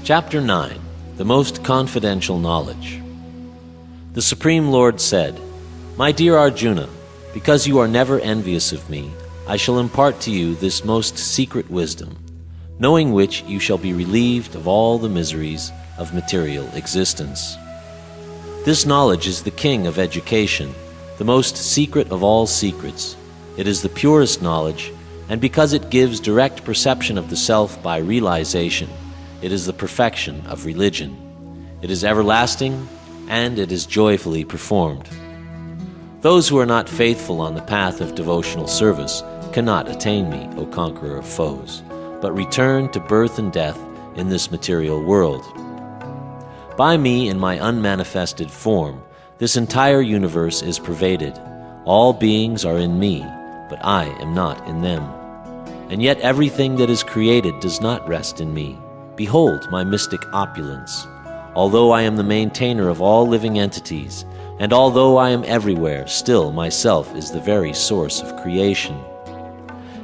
Chapter 9. The Most Confidential Knowledge. The Supreme Lord said, "My dear Arjuna, because you are never envious of me, I shall impart to you this most secret wisdom, knowing which you shall be relieved of all the miseries of material existence. This knowledge is the king of education, the most secret of all secrets. It is the purest knowledge, and because it gives direct perception of the self by realization, it is the perfection of religion. It is everlasting, and it is joyfully performed. Those who are not faithful on the path of devotional service cannot attain me, O conqueror of foes, but return to birth and death in this material world. By me, in my unmanifested form, this entire universe is pervaded. All beings are in me, but I am not in them. And yet everything that is created does not rest in me. Behold my mystic opulence. Although I am the maintainer of all living entities, and although I am everywhere, still myself is the very source of creation.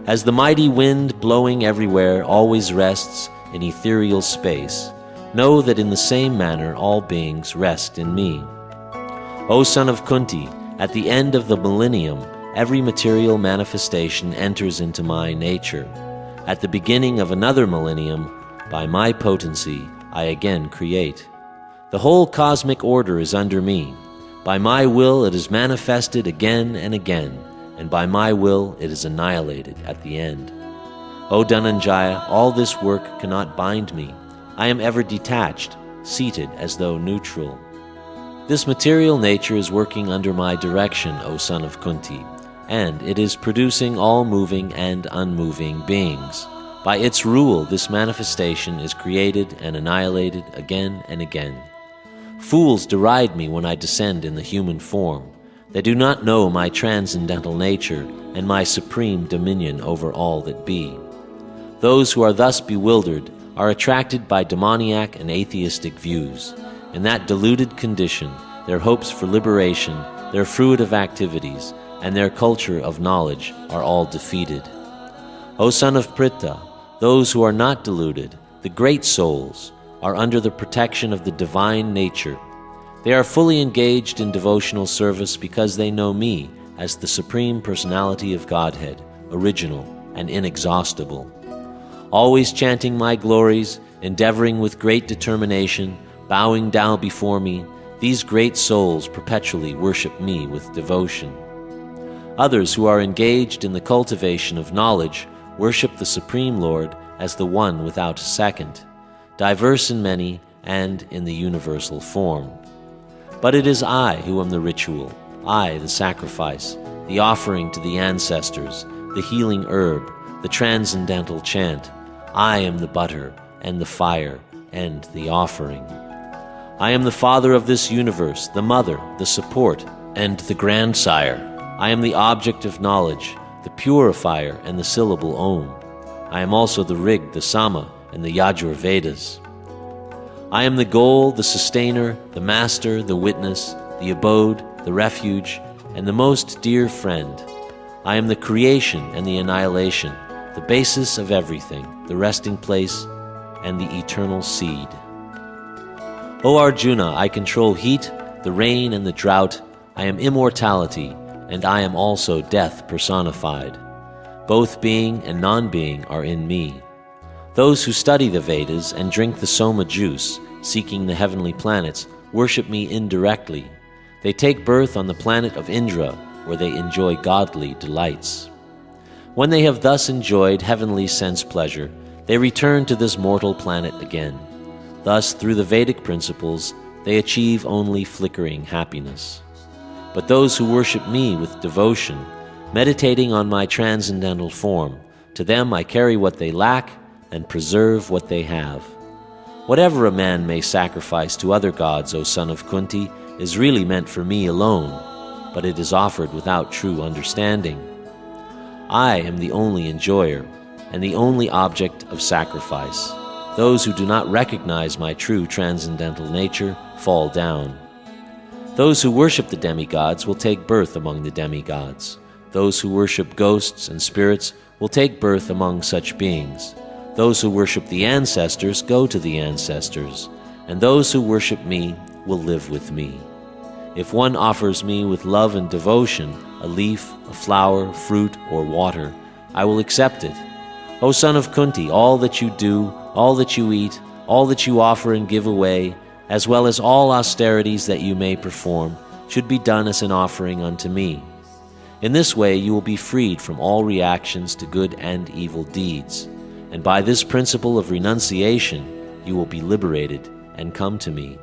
As the mighty wind blowing everywhere always rests in ethereal space, know that in the same manner all beings rest in me. O son of Kunti, at the end of the millennium, every material manifestation enters into my nature. At the beginning of another millennium, by my potency, I again create. The whole cosmic order is under me. By my will it is manifested again and again, and by my will it is annihilated at the end. O Dhananjaya, all this work cannot bind me. I am ever detached, seated as though neutral. This material nature is working under my direction, O son of Kunti, and it is producing all moving and unmoving beings. By its rule, this manifestation is created and annihilated again and again. Fools deride me when I descend in the human form. They do not know my transcendental nature and my supreme dominion over all that be. Those who are thus bewildered are attracted by demoniac and atheistic views. In that deluded condition, their hopes for liberation, their fruitive activities, and their culture of knowledge are all defeated. O son of Pritha, those who are not deluded, the great souls, are under the protection of the divine nature. They are fully engaged in devotional service because they know me as the Supreme Personality of Godhead, original and inexhaustible. Always chanting my glories, endeavoring with great determination, bowing down before me, these great souls perpetually worship me with devotion. Others who are engaged in the cultivation of knowledge worship the Supreme Lord as the one without second, diverse in many and in the universal form. But it is I who am the ritual, I the sacrifice, the offering to the ancestors, the healing herb, the transcendental chant. I am the butter and the fire and the offering. I am the father of this universe, the mother, the support, and the grandsire. I am the object of knowledge, the purifier and the syllable Om. I am also the Rig, the Sama, and the Yajur Vedas. I am the goal, the sustainer, the master, the witness, the abode, the refuge, and the most dear friend. I am the creation and the annihilation, the basis of everything, the resting place, and the eternal seed. O Arjuna, I control heat, the rain, and the drought. I am immortality, and I am also death personified. Both being and non-being are in me. Those who study the Vedas and drink the Soma juice, seeking the heavenly planets, worship me indirectly. They take birth on the planet of Indra, where they enjoy godly delights. When they have thus enjoyed heavenly sense pleasure, they return to this mortal planet again. Thus, through the Vedic principles, they achieve only flickering happiness. But those who worship me with devotion, meditating on my transcendental form, to them I carry what they lack and preserve what they have. Whatever a man may sacrifice to other gods, O son of Kunti, is really meant for me alone, but it is offered without true understanding. I am the only enjoyer and the only object of sacrifice. Those who do not recognize my true transcendental nature fall down. Those who worship the demigods will take birth among the demigods. Those who worship ghosts and spirits will take birth among such beings. Those who worship the ancestors go to the ancestors, and those who worship me will live with me. If one offers me with love and devotion a leaf, a flower, fruit, or water, I will accept it. O son of Kunti, all that you do, all that you eat, all that you offer and give away, as well as all austerities that you may perform, should be done as an offering unto me. In this way you will be freed from all reactions to good and evil deeds, and by this principle of renunciation you will be liberated and come to me.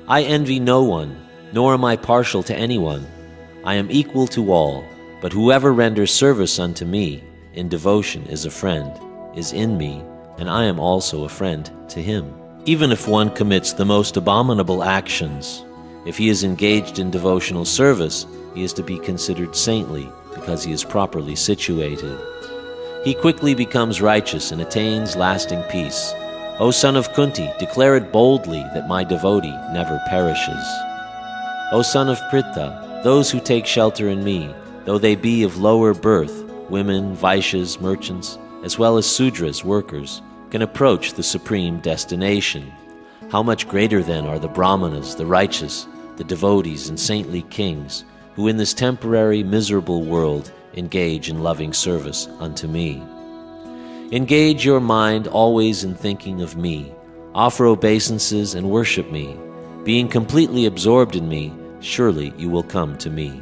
I envy no one, nor am I partial to anyone. I am equal to all, but whoever renders service unto me in devotion is a friend, is in me, and I am also a friend to him. Even if one commits the most abominable actions, if he is engaged in devotional service, he is to be considered saintly because he is properly situated. He quickly becomes righteous and attains lasting peace. O son of Kunti, declare it boldly that my devotee never perishes. O son of Pritha, those who take shelter in me, though they be of lower birth, women, Vaishyas, merchants, as well as Sudras, workers, can approach the supreme destination. How much greater then are the Brahmanas, the righteous, the devotees and saintly kings, who in this temporary miserable world engage in loving service unto me. Engage your mind always in thinking of me, offer obeisances and worship me. Being completely absorbed in me, surely you will come to me.